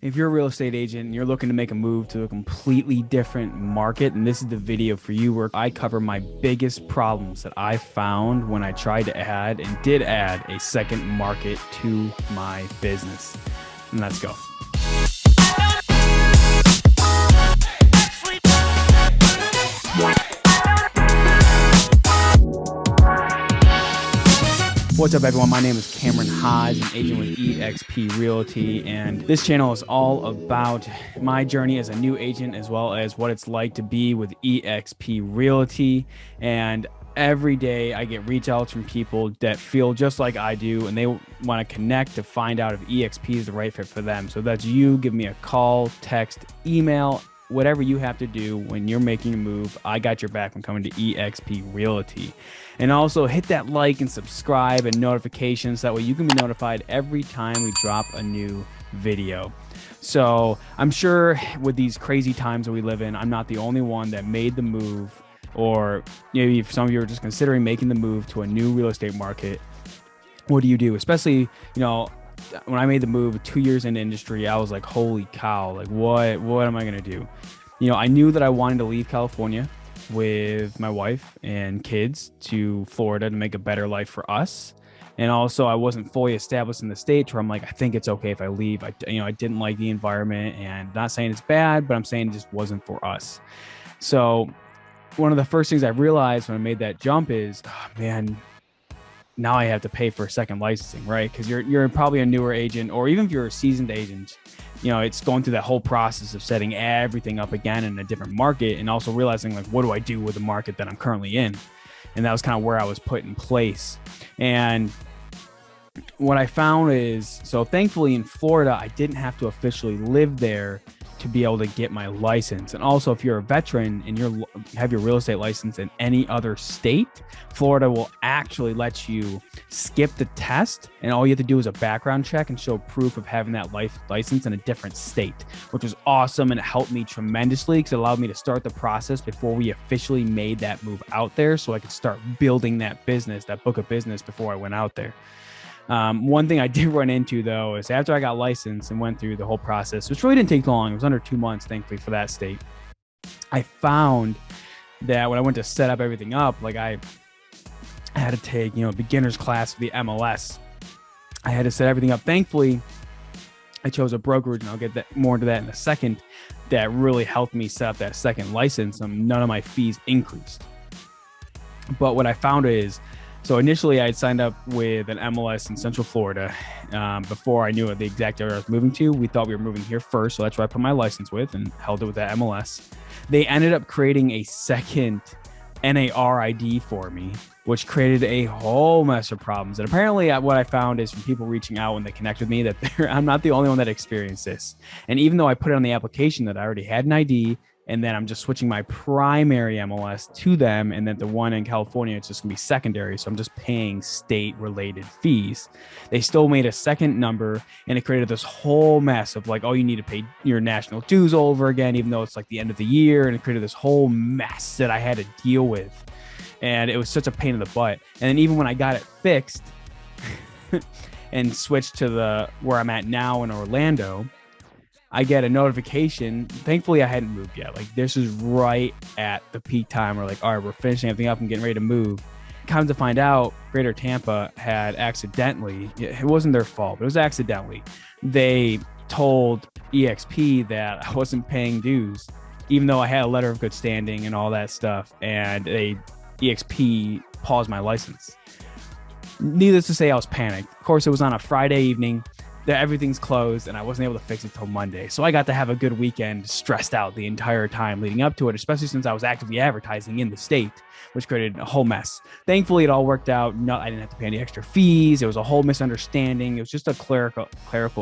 If you're a real estate agent and you're looking to make a move to a completely different market, and this is the video for you where I cover my biggest problems that I found when I tried to add and did add a second market to my business. And let's go. What's up, everyone? My name is Cameron Hodge, an agent with eXp Realty, and this channel is all about my journey as a new agent, as well as what it's like to be with eXp Realty. And every day I get reach outs from people that feel just like I do, and they want to connect to find out if eXp is the right fit for them. So that's you. Give me a call, text, email, whatever you have to do when you're making a move. I got your back when coming to eXp Realty. And also hit that like and subscribe and notifications. That way you can be notified every time we drop a new video. So I'm sure with these crazy times that we live in, I'm not the only one that made the move, or maybe if some of you are just considering making the move to a new real estate market. What do? Especially, when I made the move 2 years into industry, I was like, holy cow, like what am I going to do? I knew that I wanted to leave California with my wife and kids to Florida to make a better life for us. And also I wasn't fully established in the state where I'm like, I think it's okay if I leave. I didn't like the environment, and not saying it's bad, but I'm saying it just wasn't for us. So one of the first things I realized when I made that jump is, oh, man, now I have to pay for a second licensing, right? Because you're probably a newer agent, or even if you're a seasoned agent, it's going through that whole process of setting everything up again in a different market, and also realizing, like, what do I do with the market that I'm currently in? And that was kind of where I was put in place. And what I found is, so thankfully in Florida, I didn't have to officially live there to be able to get my license. And also, if you're a veteran and you have your real estate license in any other state, Florida will actually let you skip the test, and all you have to do is a background check and show proof of having that license in a different state, which was awesome. And it helped me tremendously because it allowed me to start the process before we officially made that move out there, so I could start building that book of business before I went out there. One thing I did run into, though, is after I got licensed and went through the whole process, which really didn't take long, it was under 2 months, thankfully, for that state. I found that when I went to set up everything up, like I had to take, a beginner's class for the MLS. I had to set everything up. Thankfully, I chose a brokerage, and I'll get more into that in a second, that really helped me set up that second license. None of my fees increased. But what I found is, so initially I had signed up with an MLS in Central Florida before I knew the exact area I was moving to. We thought we were moving here first, so that's where I put my license with and held it with that MLS. They ended up creating a second NAR ID for me, which created a whole mess of problems. And apparently what I found is from people reaching out when they connect with me that I'm not the only one that experienced this. And even though I put it on the application that I already had an ID, and then I'm just switching my primary MLS to them, and then the one in California, it's just gonna be secondary. So I'm just paying state-related fees. They still made a second number, and it created this whole mess of like, oh, you need to pay your national dues all over again, even though it's like the end of the year, and it created this whole mess that I had to deal with. And it was such a pain in the butt. And then even when I got it fixed and switched to where I'm at now in Orlando, I get a notification. Thankfully, I hadn't moved yet. Like, this is right at the peak time where, like, all right, we're finishing everything up and getting ready to move. Come to find out, Greater Tampa had accidentally, it wasn't their fault, but it was accidentally, they told eXp that I wasn't paying dues, even though I had a letter of good standing and all that stuff. And eXp paused my license. Needless to say, I was panicked. Of course, it was on a Friday evening. Everything's closed, and I wasn't able to fix it till Monday. So I got to have a good weekend, stressed out the entire time leading up to it, especially since I was actively advertising in the state, which created a whole mess. Thankfully, it all worked out. I didn't have to pay any extra fees. It was a whole misunderstanding. It was just a clerical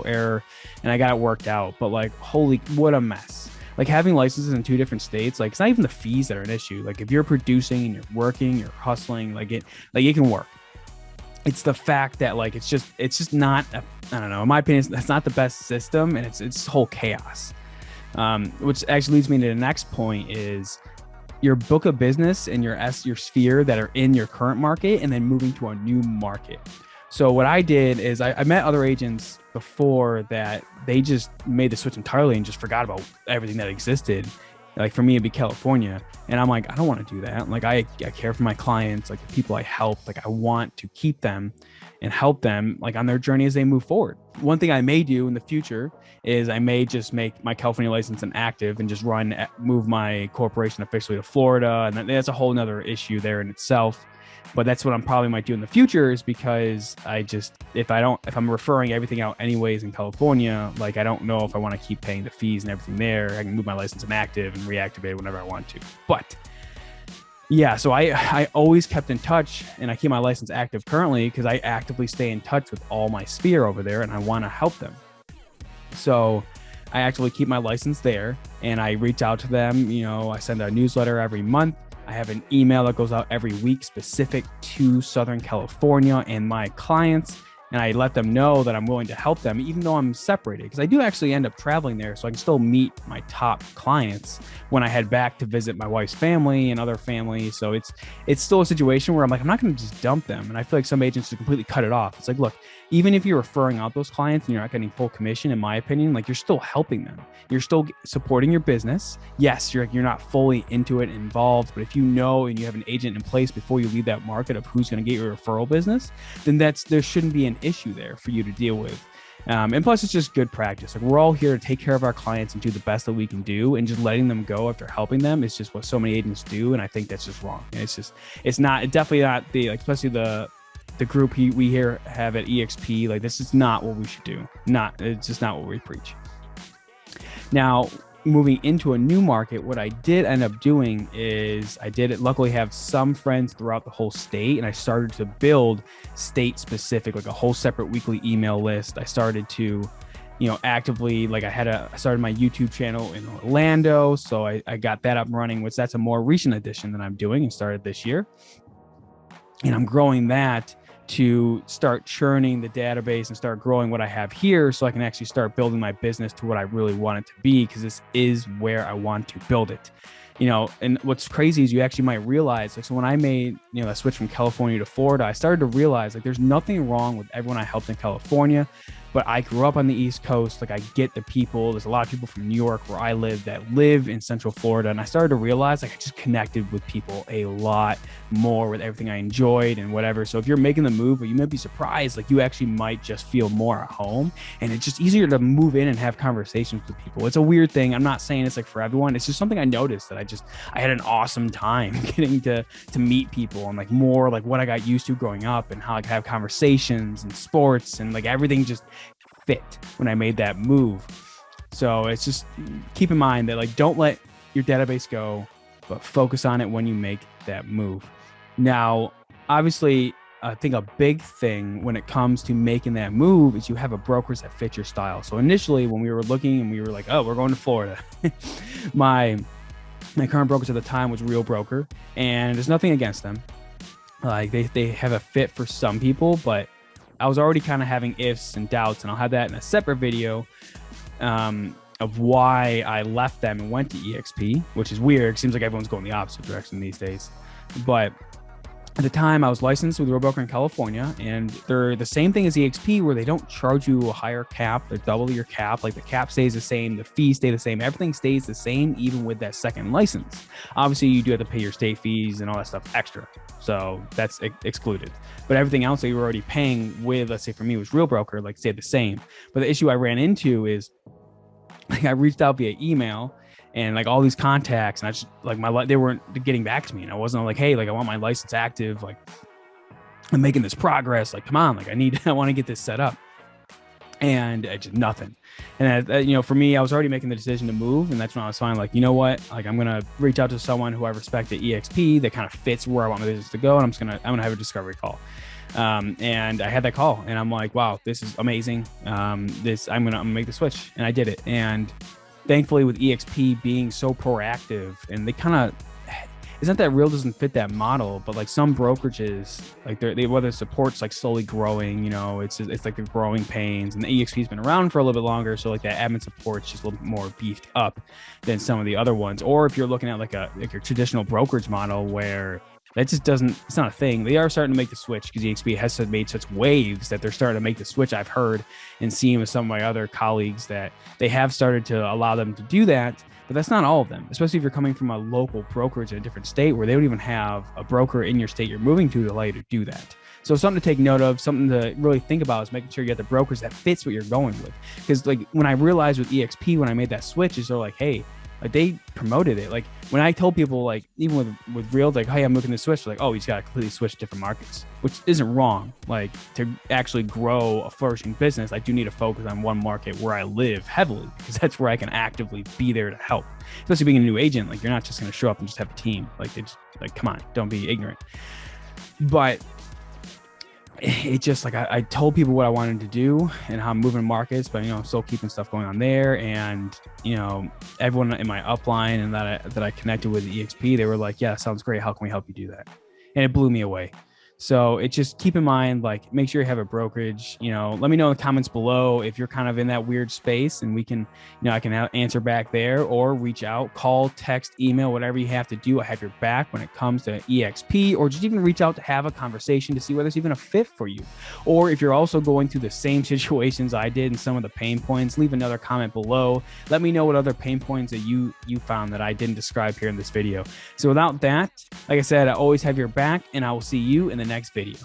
error, and I got it worked out. But like, holy, what a mess. Like, having licenses in 2 different states, like, it's not even the fees that are an issue. Like, if you're producing and you're working, you're hustling, it can work. It's the fact that, like, it's just not, I don't know, in my opinion, that's not the best system, and it's whole chaos. Which actually leads me to the next point is your book of business and your sphere that are in your current market, and then moving to a new market. So what I did is I met other agents before that they just made the switch entirely and just forgot about everything that existed. Like for me, it'd be California. And I'm like, I don't want to do that. Like I care for my clients, like the people I help, like I want to keep them and help them like on their journey as they move forward. One thing I may do in the future is I may just make my California license inactive and just move my corporation officially to Florida. And that's a whole nother issue there in itself. But that's what I'm probably might do in the future, is because if I'm referring everything out anyways in California, like I don't know if I want to keep paying the fees and everything there. I can move my license inactive and reactivate it whenever I want to. But yeah, so I always kept in touch, and I keep my license active currently because I actively stay in touch with all my sphere over there and I want to help them. So I actually keep my license there and I reach out to them. I send a newsletter every month. I have an email that goes out every week specific to Southern California and my clients. And I let them know that I'm willing to help them, even though I'm separated, because I do actually end up traveling there. So I can still meet my top clients when I head back to visit my wife's family and other families. So it's still a situation where I'm like, I'm not going to just dump them. And I feel like some agents just completely cut it off. It's like, look, even if you're referring out those clients and you're not getting full commission, in my opinion, like you're still helping them. You're still supporting your business. Yes, you're not fully into it, involved, but if you know and you have an agent in place before you leave that market of who's going to get your referral business, then there shouldn't be an issue there for you to deal with. And plus, it's just good practice. Like we're all here to take care of our clients and do the best that we can do, and just letting them go after helping them is just what so many agents do. And I think that's just wrong. And it's definitely not especially the group we here have at EXP. Like this is not what we should do. It's just not what we preach. Now, moving into a new market, what I did end up doing is luckily have some friends throughout the whole state, and I started to build state specific, like a whole separate weekly email list. I started to, actively, like I started my YouTube channel in Orlando. So I got that up and running, which that's a more recent addition that I'm doing and started this year. And I'm growing that to start churning the database and start growing what I have here, so I can actually start building my business to what I really want it to be, because this is where I want to build it. And what's crazy is you actually might realize, like, so when I made, a switch from California to Florida, I started to realize like there's nothing wrong with everyone I helped in California, but I grew up on the East Coast. Like I get the people, there's a lot of people from New York where I live that live in Central Florida. And I started to realize like I just connected with people a lot more with everything I enjoyed and whatever. So if you're making the move, or you might be surprised, like you actually might just feel more at home, and it's just easier to move in and have conversations with people. It's a weird thing. I'm not saying it's like for everyone. It's just something I noticed that I had an awesome time getting to meet people, and like more like what I got used to growing up, and how I could have conversations and sports, and like everything just fit when I made that move. So it's just keep in mind that like don't let your database go, but focus on it when you make that move. Now, obviously, I think a big thing when it comes to making that move is you have a brokerage that fits your style. So initially when we were looking and we were like, oh, we're going to Florida, my current brokerage at the time was Real Broker, and there's nothing against them. Like they have a fit for some people, but I was already kind of having ifs and doubts, and I'll have that in a separate video of why I left them and went to EXP, which is weird. It seems like everyone's going the opposite direction these days. But at the time, I was licensed with Real Broker in California, and they're the same thing as EXP, where they don't charge you a higher cap. They double your cap. Like the cap stays the same, the fees stay the same, everything stays the same, even with that second license. Obviously, you do have to pay your state fees and all that stuff extra, so that's excluded. But everything else that you were already paying with, let's say for me, was Real Broker, like stayed the same. But the issue I ran into is, like, I reached out via email, and like all these contacts, and I just like they weren't getting back to me, and I wasn't like, hey, like I want my license active, like I'm making this progress, like come on, like I want to get this set up, and just nothing. And for me, I was already making the decision to move, and that's when I was finally like, you know what, like I'm gonna reach out to someone who I respect at EXP that kind of fits where I want my business to go, and I'm gonna have a discovery call. And I had that call, and I'm like, wow, this is amazing. I'm gonna make the switch, and I did it. And thankfully, with EXP being so proactive, and they kind of, it's not that Real doesn't fit that model, but like some brokerages, like they whether support's like slowly growing, it's like the growing pains, and the EXP's been around for a little bit longer, so like that admin support's just a little bit more beefed up than some of the other ones. Or if you're looking at like your traditional brokerage model where That just doesn't, it's not a thing. They are starting to make the switch because EXP has made such waves that they're starting to make the switch. I've heard and seen with some of my other colleagues that they have started to allow them to do that, but that's not all of them, especially if you're coming from a local brokerage in a different state where they don't even have a broker in your state you're moving to allow you to do that. So something to take note of, something to really think about is making sure you get the brokers that fits what you're going with. Because like when I realized with EXP, when I made that switch, is they're like, hey, like they promoted it. Like when I told people, like even with Realty, like, hey, I'm looking to switch, they're like, oh, he's got to completely switch to different markets, which isn't wrong. Like to actually grow a flourishing business, I do need to focus on one market where I live heavily, because that's where I can actively be there to help. Especially being a new agent, like you're not just going to show up and just have a team. Like they just like, come on, don't be ignorant. But it just like I told people what I wanted to do and how I'm moving markets, but still keeping stuff going on there. And everyone in my upline and that I connected with EXP, they were like, yeah, sounds great. How can we help you do that? And it blew me away. So it just keep in mind, like, make sure you have a brokerage. Let me know in the comments below if you're kind of in that weird space, and we can, I can answer back there, or reach out, call, text, email, whatever you have to do. I have your back when it comes to EXP, or just even reach out to have a conversation to see whether it's even a fit for you. Or if you're also going through the same situations I did and some of the pain points, leave another comment below. Let me know what other pain points that you found that I didn't describe here in this video. So without that, like I said, I always have your back, and I will see you in the next video.